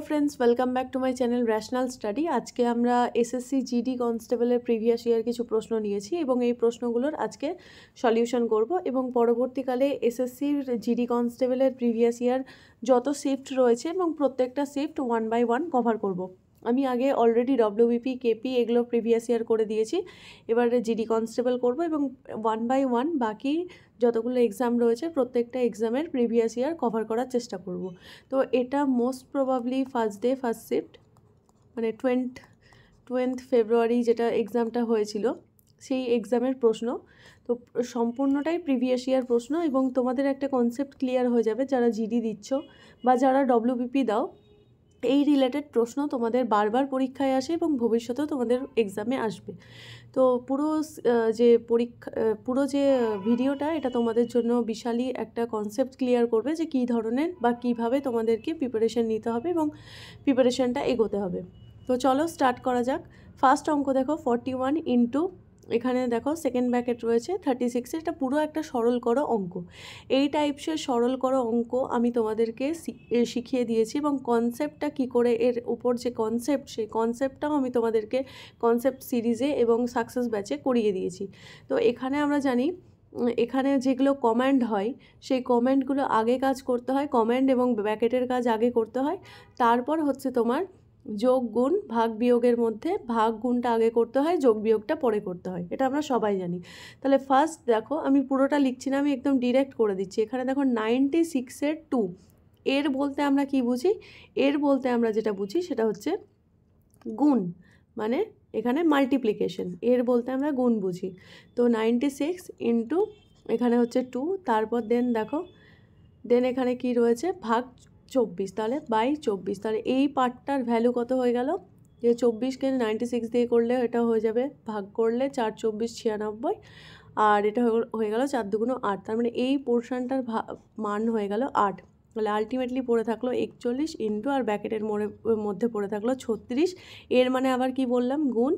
Friends, welcome back to my channel rational study. আজকে আমরা SSC GD কনস্টেবলের previous year কিছু প্রশ্ন নিয়েছি এবং এই প্রশ্নগুলোর আজকে সলিউশন করব এবং পরবর্তীকালে এসএসসির জিডি কনস্টেবলের প্রিভিয়াস ইয়ার যত শিফট রয়েছে এবং প্রত্যেকটা শিফট 1 বাই 1 কভার করব। আমি আগে অলরেডি ডব্লিউবিপি, কেপি এগুলো প্রিভিয়াস ইয়ার করে দিয়েছি, এবারে জিডি কনস্টেবল করব এবং 1 বাই 1 বাকি যতগুলো এক্সাম রয়েছে প্রত্যেকটা এক্সামের প্রিভিয়াস ইয়ার কভার করার চেষ্টা করব। তো এটা most probably first day first shift মানে 20 ফেব্রুয়ারি যেটা এক্সামটা হয়েছিল সেই এক্সামের প্রশ্ন। তো সম্পূর্ণটাই প্রিভিয়াস ইয়ার প্রশ্ন এবং তোমাদের একটা কনসেপ্ট ক্লিয়ার হয়ে যাবে যারা জিডি দিচ্ছ বা যারা ডব্লিউবিপি দাও। এই রিলেটেড প্রশ্ন তোমাদের বারবার পরীক্ষায় আসে এবং ভবিষ্যতেও তোমাদের এক্সামে আসবে। তো পুরো যে ভিডিওটা এটা তোমাদের জন্য বিশালই একটা কনসেপ্ট ক্লিয়ার করবে যে কী ধরনের বা কীভাবে তোমাদেরকে প্রিপারেশন নিতে হবে এবং প্রিপারেশনটা এগোতে হবে। তো চলো স্টার্ট করা যাক। ফার্স্ট অঙ্ক দেখো 41 ইন্টু এখানে দেখো সেকেন্ড ব্র্যাকেট রয়েছে 36। এটা পুরো একটা সরল করো অঙ্ক। এই টাইপসের সরল করো অঙ্ক আমি তোমাদেরকে শিখিয়ে দিয়েছি এবং কনসেপ্টটা কী করে এর উপর যে কনসেপ্ট সেই কনসেপ্টটাও আমি তোমাদেরকে কনসেপ্ট সিরিজে এবং সাকসেস ব্যাচে করিয়ে দিয়েছি। তো এখানে আমরা জানি এখানে যেগুলো কমান্ড হয় সেই কমান্ডগুলো আগে কাজ করতে হয়, কমান্ড এবং ব্র্যাকেটের কাজ আগে করতে হয়, তারপর হচ্ছে তোমার যোগ গুণ ভাগ বিয়োগের মধ্যে ভাগ গুণটা আগে করতে হয়, যোগ বিয়োগটা পরে করতে হয়, এটা আমরা সবাই জানি। তাহলে ফার্স্ট দেখো আমি পুরোটা লিখছি না, আমি একদম ডিরেক্ট করে দিচ্ছি। এখানে দেখো 96-এর 2 এর বলতে আমরা কি বুঝি? এর বলতে আমরা যেটা বুঝি সেটা হচ্ছে গুণ, মানে এখানে মাল্টিপ্লিকেশন। এর বলতে আমরা গুণ বুঝি। তো 96 ইন্টু এখানে হচ্ছে 2, তারপর দেন এখানে কি রয়েছে ভাগ 24, তাহলে বাই 24। তাহলে এই পার্টটার ভ্যালু কত হয়ে গেল? যে 24কে 96 দিয়ে করলে এটা হয়ে যাবে ভাগ করলে 4 24 96, আর এটা হয়ে গেল 4 2 8। তার মানে এই পোর্শনটার মান হয়ে গেল 8। তাহলে আলটিমেটলি পড়ে থাকলো 41 ইন্টু আর ব্র্যাকেটের মধ্যে পড়ে থাকলো 36। এর মানে আবার কি বললাম? গুণ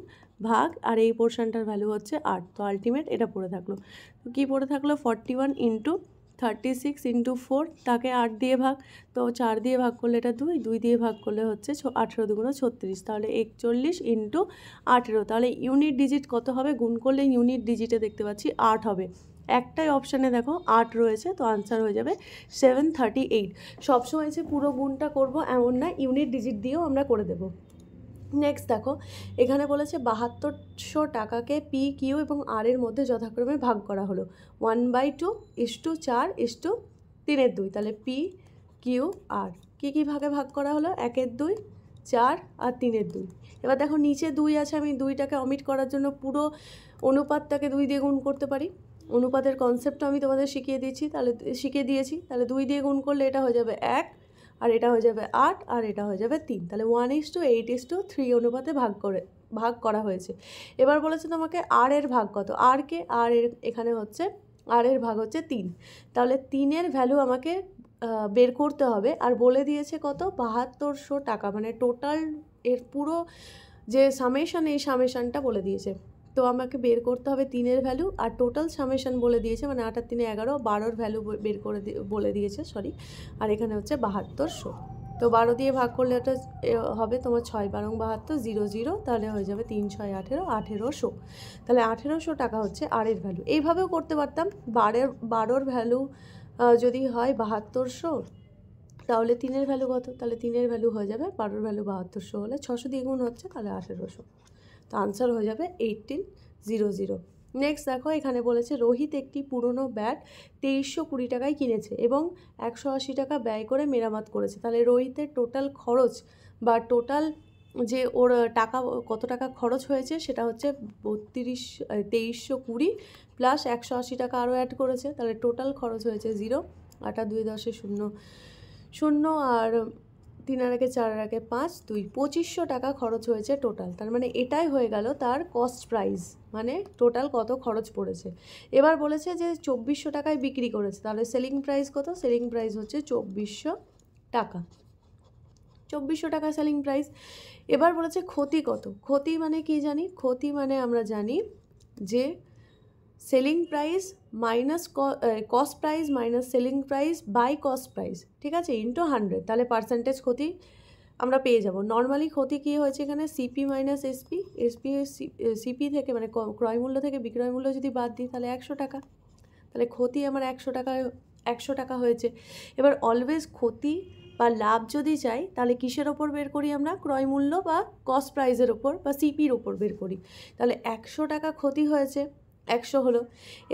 ভাগ, আর এই পোর্শনটার ভ্যালু হচ্ছে 8। তো আলটিমেট এটা পড়ে থাকলো। তো কী পড়ে থাকলো? 41 ইন্টু 36 ইন্টু 4, তাকে 8 দিয়ে ভাগ। তো 4 দিয়ে ভাগ করলে এটা 2, 2 দিয়ে ভাগ করলে হচ্ছে 18 2 36। তাহলে 41 ইন্টু 18। তাহলে ইউনিট ডিজিট কত হবে? গুণ করলে ইউনিট ডিজিটে দেখতে পাচ্ছি 8 হবে। একটাই অপশানে দেখো 8 রয়েছে, তো আনসার হয়ে যাবে 738। সবসময় যে পুরো গুণটা করব এমন না, ইউনিট ডিজিট দিয়েও আমরা করে দেব। নেক্সট দেখো এখানে বলেছে 7200 টাকাকে পি, কিউ এবং আর এর মধ্যে যথাক্রমে ভাগ করা হলো 1/2 ইস্টু 4 ইস্টু 3/2। তাহলে পি, কিউ, আর কী ভাগে ভাগ করা হলো? 1/2, 4 আর 3/2। এবার দেখো নিচে 2 আছে, আমি 2টাকে অমিট করার জন্য পুরো অনুপাতটাকে 2 দিয়ে গুণ করতে পারি। অনুপাতের কনসেপ্টটা আমি তোমাদের শিখিয়ে দিয়েছি, তাহলে 2 দিয়ে গুণ করলে এটা হয়ে যাবে 1, আর এটা হয়ে যাবে 8, আর এটা হয়ে যাবে 3। তাহলে 1:8:3 অনুপাতে ভাগ করা হয়েছে। এবার বলেছে তোমাকে আর এর ভাগ কত? আর এর এখানে হচ্ছে আর এর ভাগ হচ্ছে 3। তাহলে 3-এর ভ্যালু আমাকে বের করতে হবে, আর বলে দিয়েছে কত? 7200 টাকা, মানে টোটাল এর পুরো যে সামেশন, এই সামেশনটা বলে দিয়েছে। তো আমাকে বের করতে হবে 3-এর ভ্যালু, আর টোটাল সামেশন বলে দিয়েছে, মানে 8 আর 3 11, 12-র ভ্যালু বের করে বলে দিয়েছে, আর এখানে হচ্ছে 7200। তো 12 দিয়ে ভাগ করলে ওটা হবে তোমার 6 12 72 0 0, তাহলে হয়ে যাবে 3 6 18 1800। তাহলে 1800 টাকা হচ্ছে আর এর ভ্যালু। এইভাবেও করতে পারতাম, 12-র ভ্যালু যদি হয় 7200, তাহলে 3-এর ভ্যালু কত? তাহলে 3-এর ভ্যালু হয়ে যাবে 12-র ভ্যালু 7200 হলে 600 দিয়ে গুণ হচ্ছে, তাহলে 1800। তো আনসার হয়ে যাবে 1800। নেক্সট দেখো এখানে বলেছে রোহিত একটি পুরনো ব্যাট 2320 টাকায় কিনেছে এবং 180 টাকা ব্যয় করে মেরামত করেছে। তাহলে রোহিতের টোটাল খরচ বা টোটাল যে ওর টাকা কত টাকা খরচ হয়েছে সেটা হচ্ছে 2320 প্লাস 180 টাকা আরও অ্যাড করেছে। তাহলে টোটাল খরচ হয়েছে 0, 8 2 10 0 0, আর 3 আর 1 4 আর 1 5 2, 2500 টাকা খরচ হয়েছে টোটাল। তার মানে এটাই হয়ে গেল তার কস্ট প্রাইস, মানে টোটাল কত খরচ পড়েছে। এবার বলেছে যে 2400 টাকায় বিক্রি করেছে, তাহলে সেলিং প্রাইস কত? সেলিং প্রাইস হচ্ছে 2400 টাকা। 2400 টাকা সেলিং প্রাইস। এবার বলেছে ক্ষতি কত? ক্ষতি মানে কি জানি? ক্ষতি মানে আমরা জানি যে selling price minus cost price minus selling price by cost price, ঠিক আছে, ইন্টু 100। তাহলে পার্সেন্টেজ ক্ষতি আমরা পেয়ে যাব। নর্মালি ক্ষতি কী হয়েছে এখানে, সিপি মাইনাস এসপি, সিপি থেকে মানে ক্রয় মূল্য থেকে বিক্রয় মূল্য যদি বাদ দিই তাহলে 100 টাকা, তাহলে ক্ষতি আমার 100 টাকা হয়েছে। এবার অলওয়েজ ক্ষতি বা লাভ যদি চাই তাহলে কিসের ওপর বের করি আমরা, ক্রয় মূল্য বা কস্ট প্রাইসের ওপর বা সিপির ওপর বের করি। তাহলে 100 টাকা ক্ষতি হয়েছে, 100 হলো।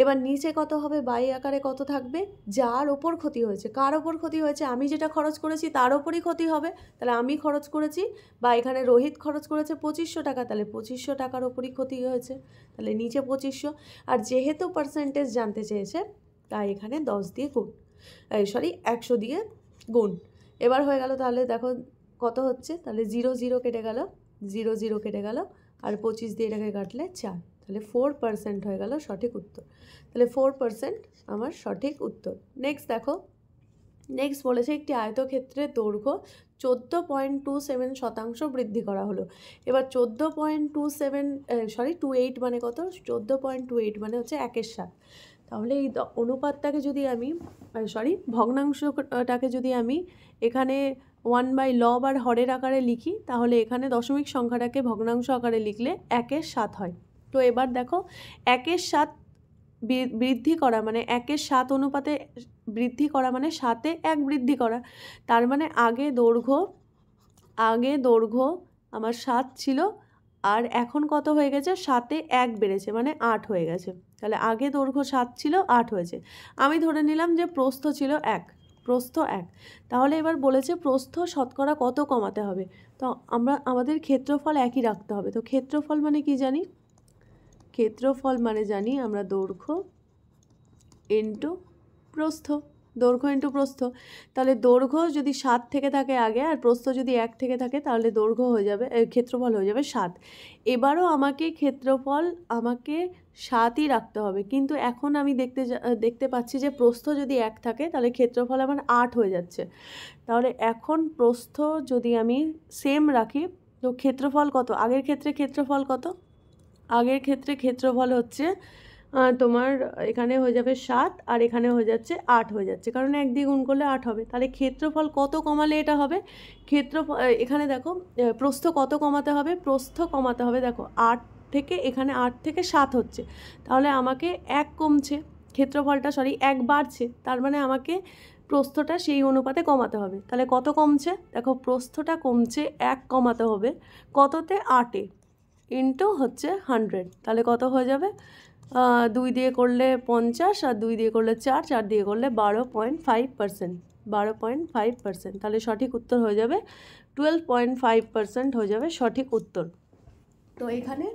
এবার নিচে কত হবে, বাই আকারে কত থাকবে, যার ওপর ক্ষতি হয়েছে। কার ওপর ক্ষতি হয়েছে, আমি যেটা খরচ করেছি তার ওপরই ক্ষতি হবে। তাহলে আমি খরচ করেছি বা এখানে রোহিত খরচ করেছে 2500 টাকা, তাহলে 2500 টাকার ওপরই ক্ষতি হয়েছে, তাহলে নিচে 2500। আর যেহেতু পার্সেন্টেজ জানতে চেয়েছে তাই এখানে 10 দিয়ে গুণ, 100 দিয়ে গুণ। এবার হয়ে গেল, তাহলে দেখো কত হচ্ছে, তাহলে 0 0 কেটে গেল, 0 0 কেটে গেল, আর 25 দিয়ে এটাকে কাটলে 4, তাহলে 4% হয়ে গেল সঠিক উত্তর। তাহলে 4% আমার সঠিক উত্তর। নেক্সট দেখো, নেক্সট বলেছে একটি আয়তক্ষেত্রের দৈর্ঘ্য 14.27% বৃদ্ধি করা হলো। এবার 28 মানে কত, 14.28 মানে হচ্ছে 1/7। তাহলে এই অনুপাতটাকে যদি আমি ভগ্নাংশটাকে যদি আমি এখানে 1/lb আর হরের আকারে লিখি, তাহলে এখানে দশমিক সংখ্যাটাকে ভগ্নাংশ আকারে লিখলে 1/7 হয়। তো এবার দেখো 1/7 বৃদ্ধি করা মানে 1/7 অনুপাতে বৃদ্ধি করা মানে 7-এ 1 বৃদ্ধি করা। তার মানে আগে দৈর্ঘ্য আমার 7 ছিল, আর এখন কত হয়ে গেছে, 7-এ 1 বেড়েছে মানে 8 হয়ে গেছে। তাহলে আগে দৈর্ঘ্য 7 ছিল, 8 হয়েছে। আমি ধরে নিলাম যে প্রস্থ ছিল 1, প্রস্থ 1। তাহলে এবার বলেছে প্রস্থ শতকরা কত কমাতে হবে। তো আমাদের ক্ষেত্রফল একই রাখতে হবে। তো ক্ষেত্রফল মানে কি জানি, ক্ষেত্রফল মানে জানি আমরা দৈর্ঘ্য ইন্টু প্রস্থ, দৈর্ঘ্য ইন্টু প্রস্থ। তাহলে দৈর্ঘ্য যদি 7 থেকে থাকে আগে আর প্রস্থ যদি 1 থেকে থাকে তাহলে দৈর্ঘ্য হয়ে যাবে, ক্ষেত্রফল হয়ে যাবে 7। এবারও আমাকে ক্ষেত্রফল 7ই রাখতে হবে, কিন্তু এখন আমি দেখতে পাচ্ছি যে প্রস্থ যদি 1 থাকে তাহলে ক্ষেত্রফল আমার 8 হয়ে যাচ্ছে। তাহলে এখন প্রস্থ যদি আমি সেম রাখি তো ক্ষেত্রফল কত, আগের ক্ষেত্রে ক্ষেত্রফল কত, আগের ক্ষেত্রে ক্ষেত্রফল হচ্ছে তোমার এখানে হয়ে যাবে 7 আর এখানে হয়ে যাচ্ছে 8 হয়ে যাচ্ছে, কারণ 1 দিয়ে গুণ করলে 8 হবে। তাহলে ক্ষেত্রফল কত কমালে এটা হবে, এখানে দেখো প্রস্থ কত কমাতে হবে, প্রস্থ কমাতে হবে, দেখো 8 থেকে এখানে 8 থেকে 7 হচ্ছে, তাহলে আমাকে 1 কমছে, ক্ষেত্রফলটা 1 বাড়ছে, তার মানে আমাকে প্রস্থটা সেই অনুপাতে কমাতে হবে। তাহলে কত কমছে, দেখো প্রস্থটা কমছে 1 কমাতে হবে কততে, 8-এ ইন্টু হচ্ছে 100, তাহলে কত হয়ে যাবে, 2 দিয়ে করলে 50 আর 2 দিয়ে করলে 4, 4 দিয়ে করলে 12.5%, 12.5%। তাহলে সঠিক উত্তর হয়ে যাবে 12.5% হয়ে যাবে সঠিক উত্তর। তো এখানে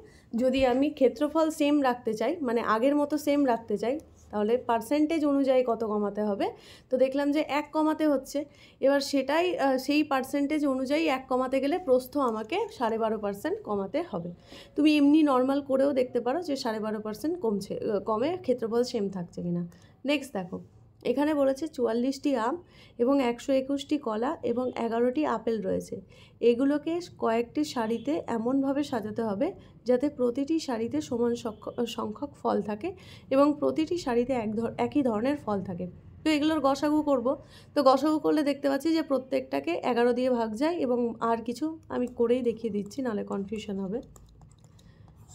যদি আমি ক্ষেত্রফল সেম রাখতে চাই মানে আগের মতো সেম রাখতে চাই তাহলে পার্সেন্টেজ অনুযায়ী কত কমাতে হবে, তো দেখলাম যে 1 কমাতে হচ্ছে। এবার সেটাই সেই পার্সেন্টেজ অনুযায়ী 1 কমাতে গেলে প্রস্থ আমাকে 12.5% কমাতে হবে। তুমি এমনি নর্মাল করেও দেখতে পারো যে 12.5% কমে ক্ষেত্রফল সেম থাকছে কিনা। নেক্সট দেখো, এখানে বলেছে 44টি আম এবং 121টি কলা এবং 11টি আপেল রয়েছে। এগুলোকে কয়েকটি সারিতে এমনভাবে সাজাতে হবে যাতে প্রতিটি সারিতে সমান সংখ্যক ফল থাকে এবং প্রতিটি সারিতে একই ধরনের ফল থাকে। তো এগুলোর গসাগু করব। তো গসাগু করলে দেখতে পাচ্ছি যে প্রত্যেকটাকে 11 দিয়ে ভাগ যায় এবং আর কিছু আমি করেই দেখিয়ে দিচ্ছি, নাহলে কনফিউশন হবে।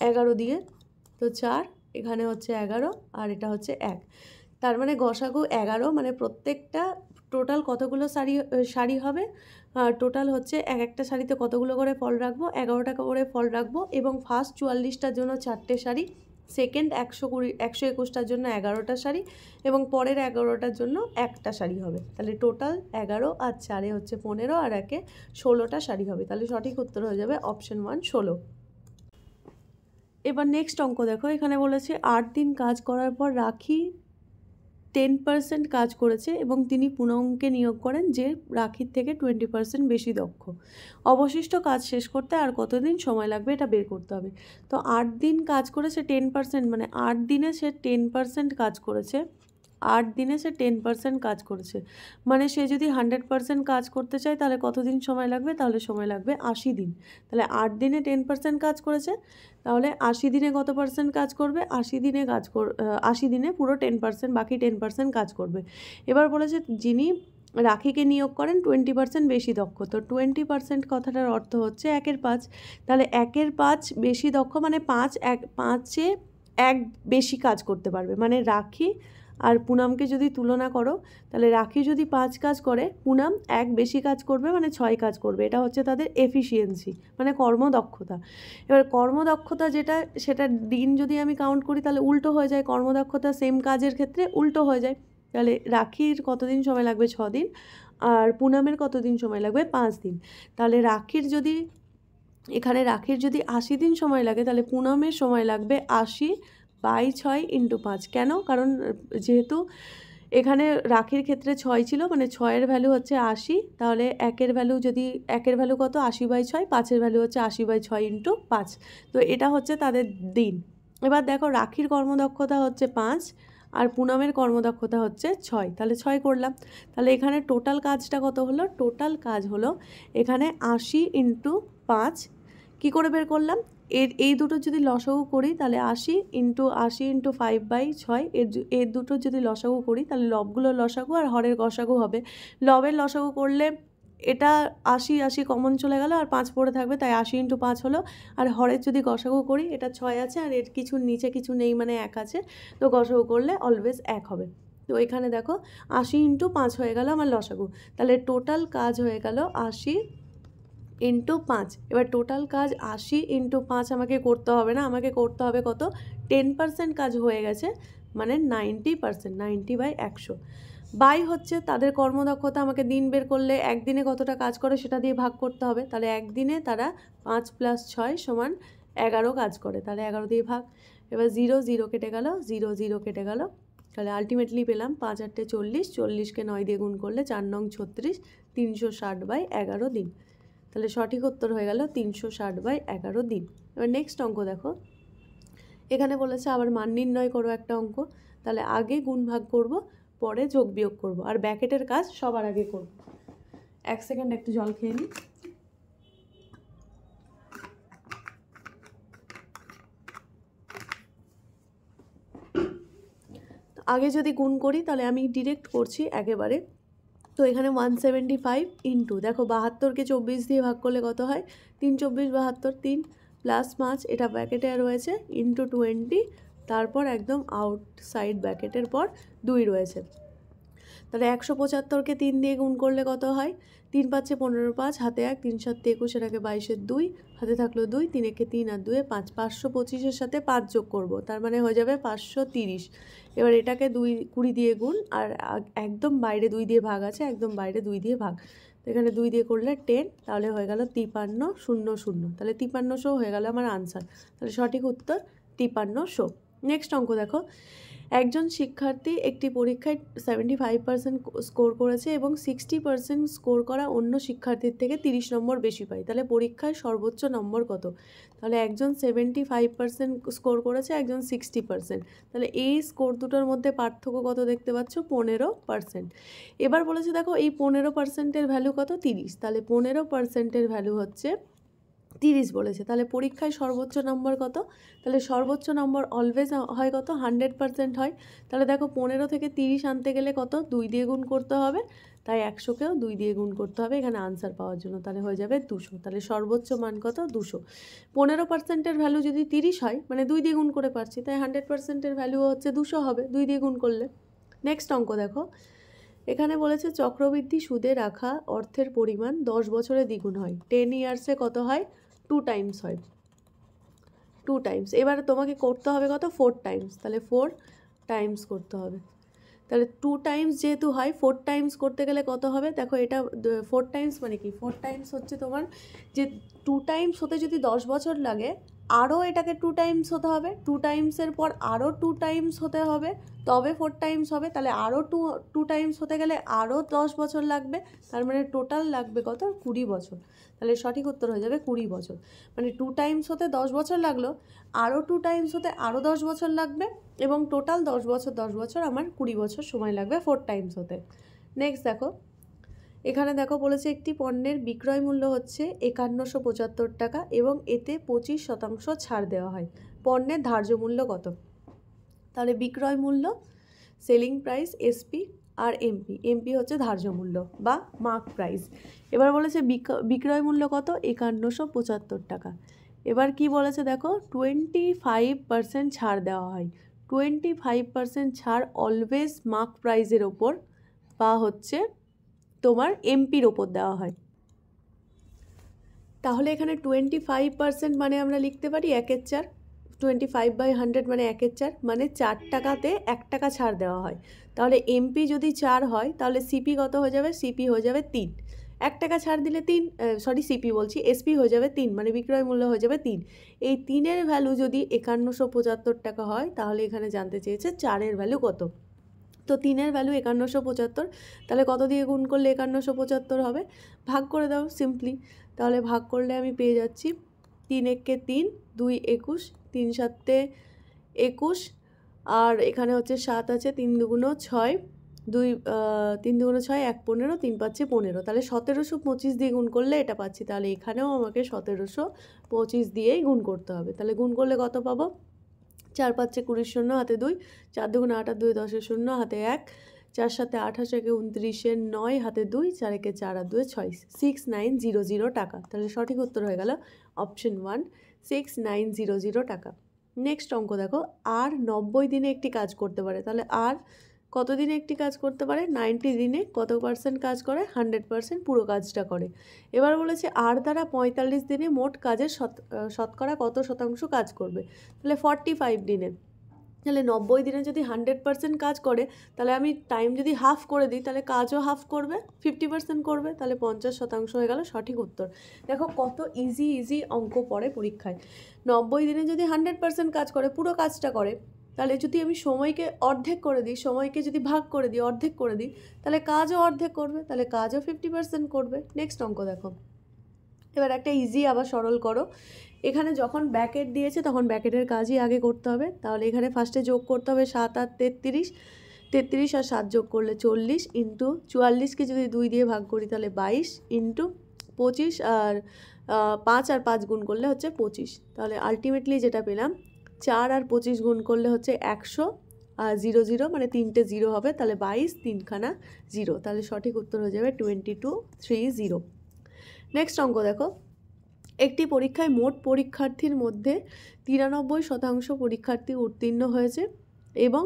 11 দিয়ে, তো 4, এখানে হচ্ছে 11 আর এটা হচ্ছে 1, তার মানে গসাগু 11, মানে প্রত্যেকটা টোটাল কতগুলো সারি হবে, টোটাল হচ্ছে একটা সারিতে কতগুলো করে ফল রাখবো, 11টা করে ফল রাখবো এবং ফার্স্ট 44টার জন্য 4টে সারি, সেকেন্ড 121টার জন্য 11টা সারি এবং পরের 11টার জন্য একটা সারি হবে। তাহলে টোটাল 11 আর 4 হচ্ছে 15 আর 1 16টা সারি হবে। তাহলে সঠিক উত্তর হয়ে যাবে অপশন 1 16। এবার নেক্সট অঙ্ক দেখো, এখানে বলেছে 8 দিন কাজ করার পর রাখি 10% কাজ করেছে এবং তিনি পুনঃকে নিয়োগ করেন যে রাখির থেকে 20% বেশি দক্ষ। অবশিষ্ট কাজ শেষ করতে আর কতদিন সময় লাগবে এটা বের করতে হবে। তো 8 দিন কাজ করেছে 10%, মানে 8 দিনে সে 10% কাজ করেছে, 8 দিনে সে 10% কাজ করেছে, মানে সে যদি 100% কাজ করতে চায় তাহলে কতদিন সময় লাগবে, তাহলে সময় লাগবে 80 দিন। তাহলে 8 দিনে 10% কাজ করেছে, তাহলে 80 দিনে কত পার্সেন্ট কাজ করবে, 80 দিনে পুরো 10%, বাকি 10% কাজ করবে। এবার বলেছে যিনি রাখিকে নিয়োগ করেন 20% বেশি দক্ষ। তো 20% কথাটার অর্থ হচ্ছে 1/5। তাহলে 1/5 বেশি দক্ষ মানে 5-1 1 বেশি কাজ করতে পারবে। মানে রাখি আর পুনামকে যদি তুলনা করো তাহলে রাখি যদি 5 কাজ করে, পুনাম 1 বেশি কাজ করবে মানে 6 কাজ করবে। এটা হচ্ছে তাদের এফিসিয়েন্সি মানে কর্মদক্ষতা। এবার কর্মদক্ষতা যেটা, সেটা দিন যদি আমি কাউন্ট করি তাহলে উল্টো হয়ে যায়। কর্মদক্ষতা সেম কাজের ক্ষেত্রে উল্টো হয়ে যায়। তাহলে রাখির কতদিন সময় লাগবে? 6 দিন। আর পুনামের কতদিন সময় লাগবে? 5 দিন। তাহলে রাখির যদি 80 দিন সময় লাগে, তাহলে পুনামের সময় লাগবে 80/6 × 5। কেন? কারণ যেহেতু এখানে রাখির ক্ষেত্রে 6 ছিল, মানে 6-এর ভ্যালু হচ্ছে 80। তাহলে 1-এর ভ্যালু কত? 80/6। 5-এর ভ্যালু হচ্ছে 80/6 × 5। তো এটা হচ্ছে তাদের দিন। এবার দেখো রাখির কর্মদক্ষতা হচ্ছে 5 আর পুনামের কর্মদক্ষতা হচ্ছে 6। তাহলে 6 করলাম। তাহলে এখানে টোটাল কাজটা কত হলো? টোটাল কাজ হলো এখানে 80 × 5। কী করে বের করলাম? এই দুটো যদি লসাগু করি তাহলে 80 × 5/6। এর দুটো যদি লসাগু করি তাহলে লবগুলোর লসাগু আর হরের গসাগু হবে। লবের লসাগু করলে এটা 80 কমন চলে গেল আর 5 পড়ে থাকবে, তাই 80 × 5 হলো। আর হরের যদি গসাগু করি, এটা 6 আছে আর এর কিছুর নিচে কিছু নেই মানে 1 আছে, তো গসাগু করলে অলওয়েজ 1 হবে। তো এখানে দেখো 80 × 5 হয়ে গেল আমার লসাগু। তাহলে টোটাল কাজ হয়ে গেল 80 × 5। এবার টোটাল কাজ 80 × 5 আমাকে করতে হবে না, আমাকে করতে হবে কত? 10% কাজ হয়ে গেছে মানে 90%, 90/100। বাই হচ্ছে তাদের কর্মদক্ষতা। আমাকে দিন বের করলে একদিনে কতটা কাজ করে সেটা দিয়ে ভাগ করতে হবে। তাহলে একদিনে তারা 5 + 6 = 11 কাজ করে, তাহলে 11 দিয়ে ভাগ। এবার 0 0 কেটে গেল, 0 0 কেটে গেল। তাহলে আলটিমেটলি পেলাম 5 × 8 = 40, 40কে 9 দিয়ে গুণ করলে 4 9 36, 360/11 দিন। তাহলে সঠিক উত্তর হয়ে গেল 360/11 দিন। এবার নেক্সট অঙ্ক দেখো। এখানে বলেছে আবার মান নির্ণয় করো একটা অঙ্ক। তাহলে আগে গুণ ভাগ করব, পরে যোগ বিয়োগ করব, আর ব্র্যাকেটের কাজ সবার আগে করব। 1 সেকেন্ড একটু জল খেয়ে নিই। আগে যদি গুণ করি তাহলে আমি ডিরেক্ট করছি একেবারে। তো এখানে 175 ইন্টু, দেখো 72কে 24 দিয়ে ভাগ করলে কত হয়? 3 24 72, 3 প্লাস 5, এটা ব্র্যাকেটে রয়েছে, ইন্টু 20, তারপর একদম আউটসাইড ব্র্যাকেটের পর 2 রয়েছে। তাহলে 175কে 3 দিয়ে গুণ করলে কত হয়? 3 5 15, 5 হাতে 1, 3 7 21, এটাকে 22-এর 2, হাতে থাকলো 2, 3 1 3 আর 2 5, 525-এর সাথে 5 যোগ করব, তার মানে হয়ে যাবে 530। এবার এটাকে 20 দিয়ে গুণ, আর একদম বাইরে 2 দিয়ে ভাগ আছে, একদম বাইরে 2 দিয়ে ভাগ। তো এখানে 2 দিয়ে করলে 10, তাহলে হয়ে গেল 5300। তাহলে 5300 হয়ে গেল আমার আনসার। তাহলে সঠিক উত্তর 5300। নেক্সট অঙ্ক দেখো। একজন শিক্ষার্থী একটি পরীক্ষায় 75% স্কোর করেছে এবং 60% স্কোর করা অন্য শিক্ষার্থীর থেকে 30 নম্বর বেশি পায়। তাহলে পরীক্ষায় সর্বোচ্চ নম্বর কত? তাহলে একজন 75% স্কোর করেছে, একজন 60%। তাহলে এই স্কোর দুটোর মধ্যে পার্থক্য কত দেখতে পাচ্ছ? 15%। এবার বলেছে দেখো এই 15%-এর ভ্যালু কত? 30। তাহলে 15%-এর ভ্যালু হচ্ছে 30 বলেছে। তাহলে পরীক্ষায় সর্বোচ্চ নম্বর কত? তাহলে সর্বোচ্চ নম্বর অলওয়েজ হয় কত? 100% হয়। তাহলে দেখো 15 থেকে 30 আনতে গেলে কত? 2 দিয়ে গুণ করতে হবে, তাই 100কেও 2 দিয়ে গুণ করতে হবে এখানে আনসার পাওয়ার জন্য। তাহলে হয়ে যাবে 200। তাহলে সর্বোচ্চ মান কত? 200। 15%-এর ভ্যালু যদি 30 হয়, মানে 2 দিয়ে গুণ করে পারছি, তাই 100%-এর ভ্যালু হচ্ছে 200 হবে 2 দিয়ে গুণ করলে। নেক্সট অঙ্ক দেখো। এখানে বলেছে চক্রবৃদ্ধি সুদে রাখা অর্থের পরিমাণ 10 বছরে দ্বিগুণ হয়। 10 ইয়ার্সে কত হয়? 2 টাইমস হয়, 2 টাইমস। এবার তোমাকে করতে হবে কত? 4 টাইমস। তাহলে 4 টাইমস করতে হবে। তাহলে 2 টাইমস যেহেতু হয়, 4 টাইমস করতে গেলে কত হবে? দেখো এটা 4 টাইমস মানে কি? 4 টাইমস হচ্ছে তোমার যে 2 টাইমস হতে যদি 10 বছর লাগে, আরও এটাকে 2 টাইমস হতে হবে, 2 টাইমসের পর আরও 2 টাইমস হতে হবে, তবে 4 টাইমস হবে। তাহলে আরও 2 টাইমস হতে গেলে আরও 10 বছর লাগবে, তার মানে টোটাল লাগবে কত? 20 বছর। তাহলে সঠিক উত্তর হয়ে যাবে 20 বছর। মানে 2 টাইমস হতে 10 বছর লাগলো, আরও 2 টাইমস হতে আরও 10 বছর লাগবে, এবং টোটাল 10 বছর আমার 20 বছর সময় লাগবে 4 টাইমস হতে। নেক্সট দেখো। এখানে দেখো বলেছে একটি পণ্যের বিক্রয় মূল্য হচ্ছে 5175 টাকা এবং এতে 25% ছাড় দেওয়া হয়। পণ্যের ধার্য মূল্য কত? তাহলে বিক্রয় মূল্য, সেলিং প্রাইস, এসপি, আর এমপি, এমপি হচ্ছে ধার্য মূল্য বা মার্ক প্রাইস। এবার বলেছে বিক্রয় মূল্য কত, 5175 টাকা। এবার কি বলেছে দেখো, 25% ছাড় দেওয়া হয়। 25% ছাড় অলওয়েজ মার্ক প্রাইসের ওপর বা হচ্ছে তোমার এমপির ওপর দেওয়া হয়। তাহলে এখানে 25% মানে আমরা লিখতে পারি 1/4, 25/100 মানে 1/4, মানে 4 টাকাতে 1 টাকা ছাড় দেওয়া হয়। তাহলে এমপি যদি 4 হয় তাহলে সিপি কত হয়ে যাবে, সিপি হয়ে যাবে 3। 1 টাকা ছাড় দিলে সিপি বলছি, এসপি হয়ে যাবে 3, মানে বিক্রয় মূল্য হয়ে যাবে 3। এই 3-এর ভ্যালু যদি 5175 টাকা হয় তাহলে এখানে জানতে চেয়েছে 4-এর ভ্যালু কত। তো 3-এর ভ্যালু 5175, তাহলে কত দিয়ে গুণ করলে 5175 হবে, ভাগ করে দাও সিম্পলি। তাহলে ভাগ করলে আমি পেয়ে যাচ্ছি 3 একে 3, 2 21, 3 7 21, আর এখানে হচ্ছে 7 আছে, 3 দুগুণ 6, 3 দুগুণ 6, 1 15, 3 পাচ্ছে 15, তাহলে 1725 দিয়ে গুণ করলে এটা পাচ্ছি। তাহলে এখানেও আমাকে 1725 দিয়েই গুণ করতে হবে। তাহলে গুণ করলে কত পাবো, 4 5 20 শূন্য হাতে 2, 4 দুগুণ 8 আর 2 10 শূন্য হাতে 1, 4 7 28 একে 29 9 হাতে 2, 4 একে 4 আর 2 6, 6900 টাকা। তাহলে সঠিক উত্তর হয়ে গেল অপশন 1, 6900 টাকা। নেক্সট অঙ্ক দেখো, আর 90 দিনে একটি কাজ করতে পারে। তাহলে আর কত দিনে একটি কাজ করতে পারে, 90 দিনে কত পার্সেন্ট কাজ করে, 100% পুরো কাজটা করে। এবার বলেছে আর দ্বারা 45 দিনে মোট কাজের শতকরা কত শতাংশ কাজ করবে। তাহলে 45 দিনে, তাহলে 90 দিনে যদি 100% কাজ করে, তাহলে আমি টাইম যদি হাফ করে দিই তাহলে কাজও হাফ করবে, 50% করবে, তাহলে 50% হয়ে গেল সঠিক উত্তর। দেখো কত ইজি অঙ্ক পড়ে পরীক্ষায়। 90 দিনে যদি 100% কাজ করে, পুরো কাজটা করে, তাহলে যদি আমি সময়কে অর্ধেক করে দিই, সময়কে যদি ভাগ করে দিই, অর্ধেক করে দিই, তাহলে কাজও অর্ধেক করবে, তাহলে কাজও 50% করবে। নেক্সট অঙ্ক দেখো, এবার একটা ইজি আবার সরল করো। এখানে যখন ব্যাকেট দিয়েছে তখন ব্যাকেটের কাজই আগে করতে হবে। তাহলে এখানে ফার্স্টে যোগ করতে হবে 7 আর 33, 33 আর 7 যোগ করলে 40, ইন্টু 44কে যদি 2 দিয়ে ভাগ করি তাহলে 22, ইন্টু 25 আর 5 আর 5 গুণ করলে হচ্ছে 25। তাহলে আলটিমেটলি যেটা পেলাম, 4 আর 25 গুণ করলে হচ্ছে 100 আর 0 0, মানে 3টে 0 হবে, তাহলে 22 3খানা 0, তাহলে সঠিক উত্তর হয়ে যাবে 2230। নেক্সট অঙ্ক দেখো, একটি পরীক্ষায় মোট পরীক্ষার্থীর মধ্যে 93% পরীক্ষার্থী উত্তীর্ণ হয়েছে এবং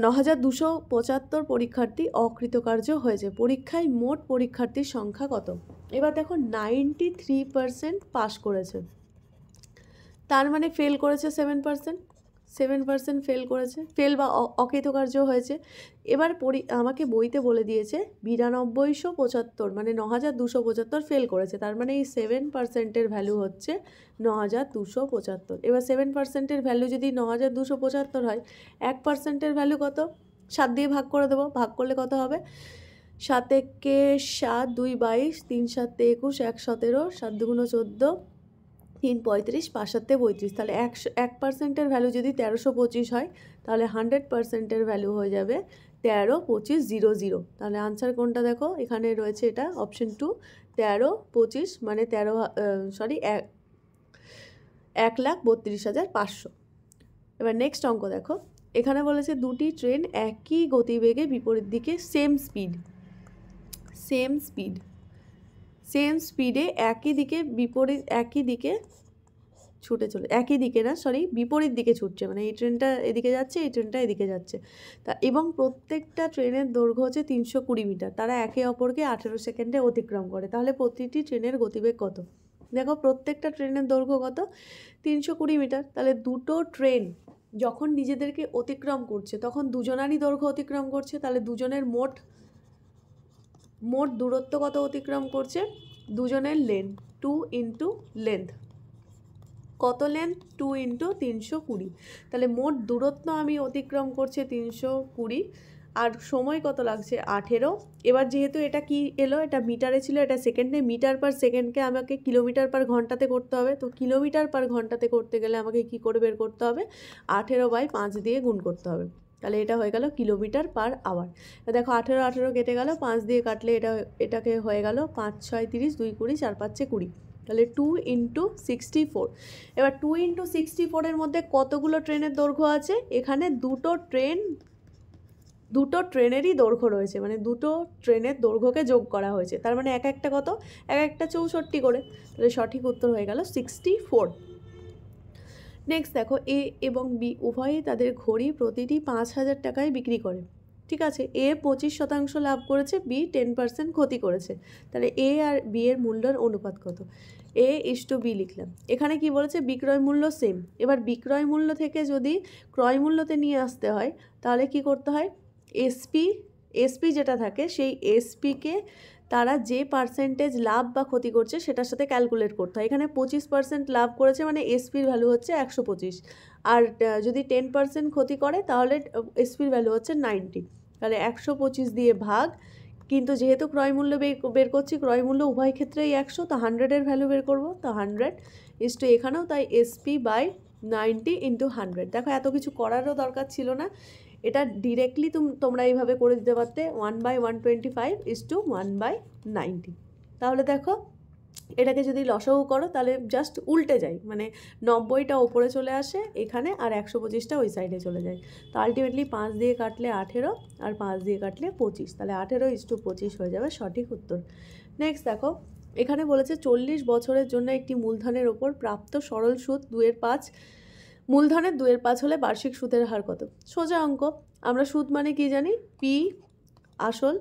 9275 পরীক্ষার্থী অকৃতকার্য হয়েছে। পরীক্ষায় মোট পরীক্ষার্থীর সংখ্যা কত। এবার দেখো 93% পাস করেছে, তার মানে ফেল করেছে 7% ফেল করেছে, ফেল বা অকৃতকার্য হয়েছে। এবার আমাকে বইতে বলে দিয়েছে 9275, মানে 9275 ফেল করেছে, তার মানে এই 7%-এর ভ্যালু হচ্ছে 9275। এবার 7%-এর ভ্যালু যদি 9275 হয়, 1%-এর ভ্যালু কত, 7 দিয়ে ভাগ করে দেবো, ভাগ করলে কত হবে, 7 একে 7, 2 22, 3 7 21, 1 17, 7 দুগুণ 14, 3 35, 5 7 35, তাহলে 1%-এর ভ্যালু যদি 1325 হয়, তাহলে 100%-এর ভ্যালু হয়ে যাবে 132500। তাহলে আনসার কোনটা দেখো, এখানে রয়েছে এটা অপশন 2, 1325, মানে 1,32,500। এবার নেক্সট অঙ্ক দেখো, এখানে বলেছে দুটি ট্রেন একই গতিবেগে বিপরীত দিকে সেম স্পিডে বিপরীত দিকে ছুটছে, মানে এই ট্রেনটা এদিকে যাচ্ছে, এই ট্রেনটা এদিকে যাচ্ছে, তা এবং প্রত্যেকটা ট্রেনের দৈর্ঘ্য হচ্ছে 320 মিটার, তারা একে অপরকে 18 সেকেন্ডে অতিক্রম করে। তাহলে প্রতিটি ট্রেনের গতিবেগ কত। দেখো প্রত্যেকটা ট্রেনের দৈর্ঘ্য কত, 320 মিটার। তাহলে দুটো ট্রেন যখন নিজেদেরকে অতিক্রম করছে তখন দুজনারই দৈর্ঘ্য অতিক্রম করছে, তাহলে দুজনের মোট দূরত্ব কত অতিক্রম করছে, দুজনের লেন্থ, 2 ইন্টু লেন্থ, কত লেন্থ, 2 ইন্টু 320, তাহলে মোট দূরত্ব আমি অতিক্রম করছে 320, আর সময় কত লাগছে 18। এবার যেহেতু এটা কি এলো, এটা মিটারে ছিল, এটা সেকেন্ডে, মিটার পার সেকেন্ডকে আমাকে কিলোমিটার পার ঘন্টাতে করতে হবে। তো কিলোমিটার পার ঘন্টাতে করতে গেলে আমাকে কি করে বের করতে হবে, 18/5 দিয়ে গুণ করতে হবে, তাহলে এটা হয়ে গেল কিলোমিটার পার আওয়ার। দেখো 18 কেটে গেল, 5 দিয়ে কাটলে এটাকে হয়ে গেল 5 6 30, 2 20, 4 5 20, তাহলে 2 ইন্টু 64। এবার 2 ইন্টু 64-এর মধ্যে কতগুলো ট্রেনের দৈর্ঘ্য আছে? এখানে দুটো ট্রেনেরই দৈর্ঘ্য রয়েছে, মানে দুটো ট্রেনের দৈর্ঘ্যকে যোগ করা হয়েছে, তার মানে এক একটা কত? এক একটা 64 করে। তাহলে সঠিক উত্তর হয়ে গেল 64। নেক্সট দেখো, এ এবং বি উভয়ই তাদের ঘড়ি প্রতিটি 5,000 টাকায় বিক্রি করে। ঠিক আছে, এ 25% লাভ করেছে, বি 10% ক্ষতি করেছে। তাহলে এ আর বি এর মূল্যের অনুপাত কত? এ ইস টু বি লিখলাম। এখানে কি বলেছে? বিক্রয় মূল্য সেম। এবার বিক্রয় মূল্য থেকে যদি ক্রয় মূল্যতে নিয়ে আসতে হয় তাহলে কি করতে হয়? এসপি যেটা থাকে সেই এসপিকে তারা যে পার্সেন্টেজ লাভ বা ক্ষতি করছে সেটার সাথে ক্যালকুলেট করতে হয়। এখানে 25% লাভ করেছে মানে এসপির ভ্যালু হচ্ছে 125, আর যদি 10% ক্ষতি করে তাহলে এসপির ভ্যালু হচ্ছে 90। তাহলে 125 দিয়ে ভাগ, কিন্তু যেহেতু ক্রয় মূল্য বের করছি, ক্রয় মূল্য উভয় ক্ষেত্রেই 100, তো 100-এর ভ্যালু বের করবো, তো 100 ইস টু এখানেও তাই এসপি বাই 90 ইন্টু 100। দেখো এত কিছু করারও দরকার ছিল না, এটা ডিরেক্টলি তোমরা এইভাবে করে দিতে পারতে, 1/125 ইস টু 1/90। তাহলে দেখো এটাকে যদি লসাগু করো তাহলে জাস্ট উল্টে যায়, মানে 90টা ওপরে চলে আসে এখানে আর 125টা ওই সাইডে চলে যায়। তো আলটিমেটলি 5 দিয়ে কাটলে 18 আর 5 দিয়ে কাটলে 25, তাহলে 18 ইস টু 25 হয়ে যাবে সঠিক উত্তর। নেক্সট দেখো, এখানে বলেছে 40 বছরের জন্য একটি মূলধনের ওপর প্রাপ্ত সরল সুদ 2/5। মূলধনের 2/5 হলে বার্ষিক সুদের হার কত? সোজা অঙ্ক। আমরা সুদ মানে কি জানি? পি আসল,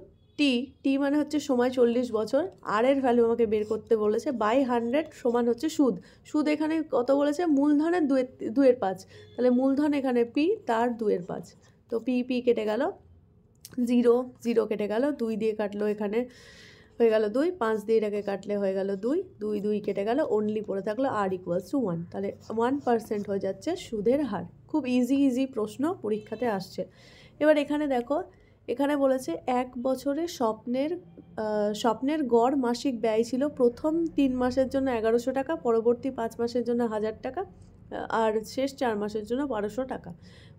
টি মানে হচ্ছে সময় 40 বছর, আর এর ভ্যালু আমাকে বের করতে বলেছে বাই 100 সমান হচ্ছে সুদ এখানে কত বলেছে? মূলধনের 2/5, তাহলে মূলধন এখানে পি, তার 2/5, তো পি কেটে গেল, 0 কেটে গেল, 2 দিয়ে কাটলো এখানে হয়ে গেল 2, 5 দিয়ে এটাকে কাটলে হয়ে গেল 2 কেটে গেল, অনলি পড়ে থাকলো আর ইকুয়ালস টু 1, তাহলে 1% হয়ে যাচ্ছে সুদের হার। খুব ইজি প্রশ্ন পরীক্ষাতে আসছে। এবার এখানে দেখো, এখানে বলেছে 1 বছরে স্বপ্নের গড় মাসিক ব্যয় ছিল প্রথম 3 মাসের জন্য 1100 টাকা, পরবর্তী 5 মাসের জন্য 1000 টাকা, আর শেষ 4 মাসের জন্য 1200 টাকা।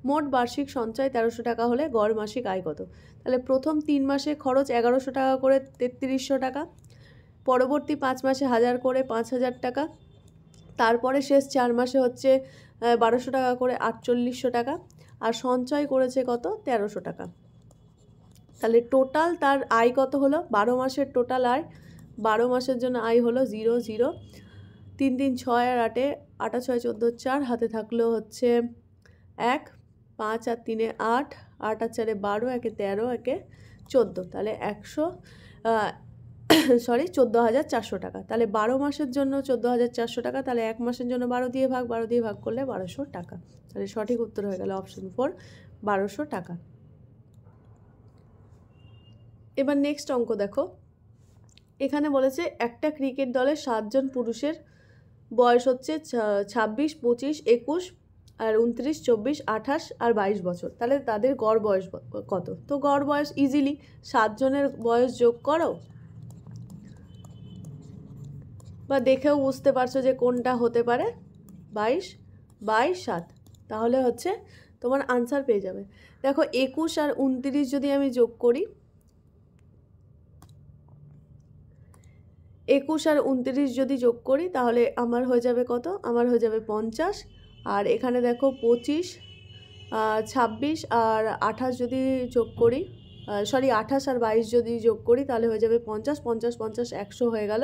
মোট বার্ষিক সঞ্চয় 1300 টাকা হলে গড় মাসিক আয় কত? তাহলে প্রথম 3 মাসে খরচ 1100 টাকা করে 3300 টাকা, পরবর্তী 5 মাসে 1000 করে 5000 টাকা, তারপরে শেষ 4 মাসে হচ্ছে 1200 টাকা করে 4800 টাকা, আর সঞ্চয় করেছে কত? 1300 টাকা। তাহলে টোটাল তার আয় কত হলো? 12 মাসের টোটাল আয়, 12 মাসের জন্য আয় হলো 0 0, 3 3 6 আর 8 8 6 14 4, হাতে থাকলো হচ্ছে 1, 5 আর 3 8, 8 আর 4 12, 1 13, 1 14, তাহলে 14,400 টাকা। তাহলে 12 মাসের জন্য 14,400 টাকা, তাহলে 1 মাসের জন্য 12 দিয়ে ভাগ করলে 1200 টাকা। তাহলে সঠিক উত্তর হয়ে গেল অপশন 4, 1200 টাকা। এবার নেক্সট অঙ্ক দেখো, এখানে বলেছে একটা ক্রিকেট দলের 7 জন পুরুষের বয়স হচ্ছে 26, 25, 21 আর 29, 24, 28 আর 22 বছর। তাহলে তাদের গড় বয়স কত? তো গড় বয়স ইজিলি 7 জনের বয়স যোগ করো, বা দেখেও বুঝতে পারছো যে কোনটা হতে পারে, 22/7, তাহলে হচ্ছে তোমার আনসার পেয়ে যাবে। দেখো 21 আর 29 যদি আমি যোগ করি, 21 আর 29 যদি যোগ করি তাহলে আমার হয়ে যাবে কত? আমার হয়ে যাবে 50, আর এখানে দেখো 25, 26 আর 28 যদি যোগ করি, 28 আর 22 যদি যোগ করি তাহলে হয়ে যাবে 50, 50 50 100 হয়ে গেল,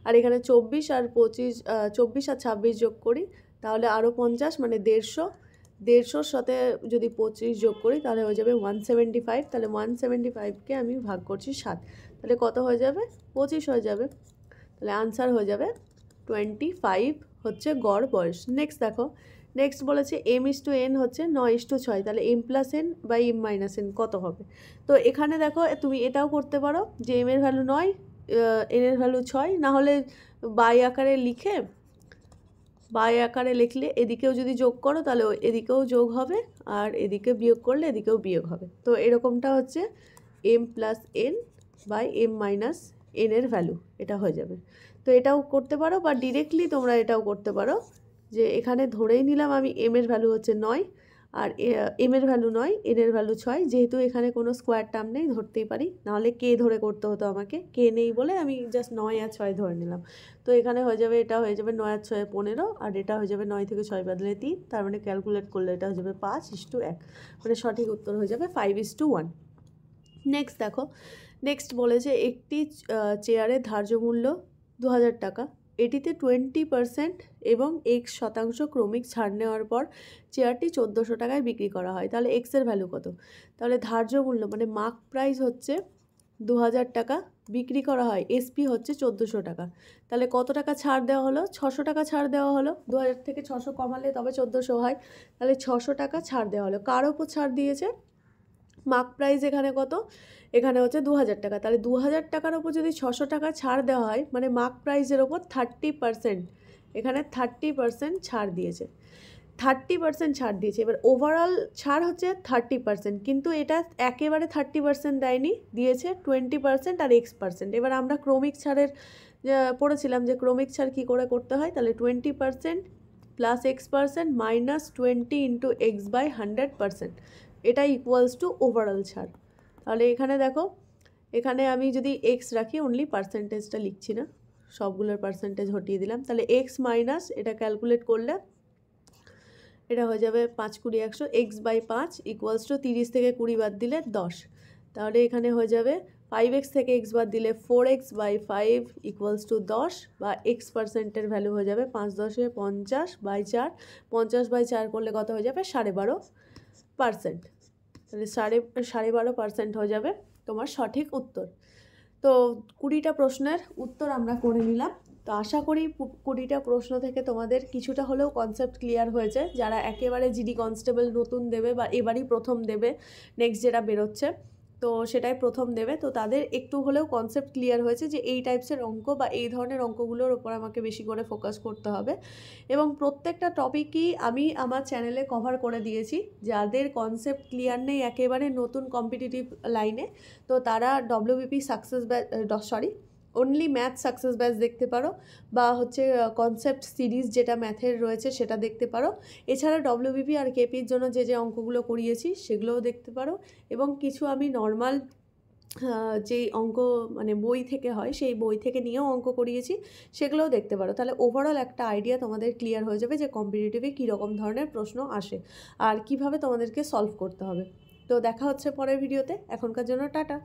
আর এখানে 24 আর 25, 24 আর 26 যোগ করি তাহলে আরও 50, মানে 150 সাথে যদি 25 যোগ করি তাহলে হয়ে যাবে 175, তাহলে 175কে আমি ভাগ করছি 7, তাহলে কত হয়ে যাবে? 25 হয়ে যাবে। তাহলে আনসার হয়ে যাবে 25 হচ্ছে গড় বয়স। নেক্সট দেখো, নেক্সট বলেছে m/n হচ্ছে 9/6, তাহলে m+n/m-n কত হবে? তো এখানে দেখো তুমি এটাও করতে পারো যে m এর ভ্যালু 9, n এর ভ্যালু 6, না হলে বাই আকারে লিখলে এদিকেও যদি যোগ করো তাহলে এদিকেও যোগ হবে, আর এদিকে বিয়োগ করলে এদিকেও বিয়োগ হবে। তো এরকমটা হচ্ছে m+n/m-n এর ভ্যালু, এটা হয়ে যাবে। তো এটাও করতে পারো, বা ডিরেক্টলি তোমরা এটাও করতে পারো যে এখানে ধরেই নিলাম আমি m এর ভ্যালু হচ্ছে 9, আর এম এর ভ্যালু 9, এন এর ভ্যালু 6। যেহেতু এখানে কোনো স্কোয়ার টার্ম নেই ধরতেই পারি, নাহলে কে ধরে করতে হতো আমাকে, কে নেই বলে আমি জাস্ট 9 আর 6 ধরে নিলাম। তো এখানে হয়ে যাবে, এটা হয়ে যাবে 9 আর 6 15, আর এটা হয়ে যাবে 9 থেকে 6 বাদলে 3, তার মানে ক্যালকুলেট করলে এটা হয়ে যাবে 5:1, মানে সঠিক উত্তর হয়ে যাবে 5:1। নেক্সট দেখো, নেক্সট বলেছে একটি চেয়ারের ধার্য মূল্য 2000 টাকা, এটিতে 20% এবং x% ক্রমিক ছাড় নেওয়ার পর চেয়ারটি 1400 টাকায় বিক্রি করা হয়। তাহলে এক্সের ভ্যালু কত? তাহলে ধার্য মূল্য মানে মার্ক প্রাইস হচ্ছে 2000 টাকা, বিক্রি করা হয় এসপি হচ্ছে 1400 টাকা। তাহলে কত টাকা ছাড় দেওয়া হলো? 600 টাকা ছাড় দেওয়া হলো। 2000 থেকে 600 কমালে তবে 1400 হয়। তাহলে 600 টাকা ছাড় দেওয়া হলো। কার ওপর ছাড় দিয়েছে? মার্ক প্রাইস এখানে কত? এখানে হচ্ছে 2000 টাকা। তাহলে 2000 টাকার ওপর যদি 600 টাকা ছাড় দেওয়া হয়, মানে মার্ক প্রাইসের ওপর 30%, এখানে 30% ছাড় দিয়েছে, 30% ছাড় দিয়েছে। এবার ওভারঅল ছাড় হচ্ছে 30%, কিন্তু এটা একেবারে 30% দেয়নি, দিয়েছে 20% আর x%। এবার আমরা ক্রমিক ছাড়ের পড়েছিলাম যে ক্রমিক ছাড় কী করে করতে হয়। তাহলে 20% plus x% minus 20 into x/100%, এটা ইকুয়ালস টু ওভারঅল ছাড়। তাহলে এখানে দেখো, এখানে আমি যদি এক্স রাখি, অনলি পার্সেন্টেজটা লিখছি না, সবগুলোর পার্সেন্টেজ হটিয়ে দিলাম। তাহলে এক্স মাইনাস এটা ক্যালকুলেট করলে এটা হয়ে যাবে 5 20 100, x/5 ইকুয়ালস টু 30 থেকে 20 বাদ দিলে 10। তাহলে এখানে হয়ে যাবে 5x থেকে x বাদ দিলে 4x/5 ইকুয়ালস টু 10, বা x%-এর ভ্যালু হয়ে যাবে 5 10 50/4, 50/4 করলে কত হয়ে যাবে? 12.5%। তাহলে 12.5% হয়ে যাবে তোমার সঠিক উত্তর। তো 20টা প্রশ্নের উত্তর আমরা করে নিলাম। তো আশা করি 20টা প্রশ্ন থেকে তোমাদের কিছুটা হলেও কনসেপ্ট ক্লিয়ার হয়েছে। যারা একেবারে জিডি কনস্টেবল নতুন দেবে বা এবারই প্রথম দেবে, নেক্সট যেটা বেরোচ্ছে তো সেটাই প্রথম দেবে, তো তাদের একটু হলেও কনসেপ্ট ক্লিয়ার হয়েছে যে এই টাইপসের অঙ্ক বা এই ধরনের অঙ্কগুলোর ওপর আমাকে বেশি করে ফোকাস করতে হবে। এবং প্রত্যেকটা টপিকই আমি আমার চ্যানেলে কভার করে দিয়েছি। যাদের কনসেপ্ট ক্লিয়ার নেই একেবারে নতুন কম্পিটিটিভ লাইনে, তো তারা WBP success batch, only math success batch দেখতে পারো, বা হচ্ছে কনসেপ্ট সিরিজ যেটা ম্যাথের রয়েছে সেটা দেখতে পারো। এছাড়া WBP আর কেপির জন্য যে যে অঙ্কগুলো করিয়েছি সেগুলোও দেখতে পারো, এবং কিছু আমি নর্মাল যেই অঙ্ক মানে বই থেকে হয় সেই বই থেকে নিয়েও অঙ্ক করিয়েছি, সেগুলোও দেখতে পারো। তাহলে ওভারঅল একটা আইডিয়া তোমাদের ক্লিয়ার হয়ে যাবে যে কম্পিটিটিভে কীরকম ধরনের প্রশ্ন আসে আর কিভাবে তোমাদেরকে সলভ করতে হবে। তো দেখা হচ্ছে পরের ভিডিওতে, এখনকার জন্য টাটা।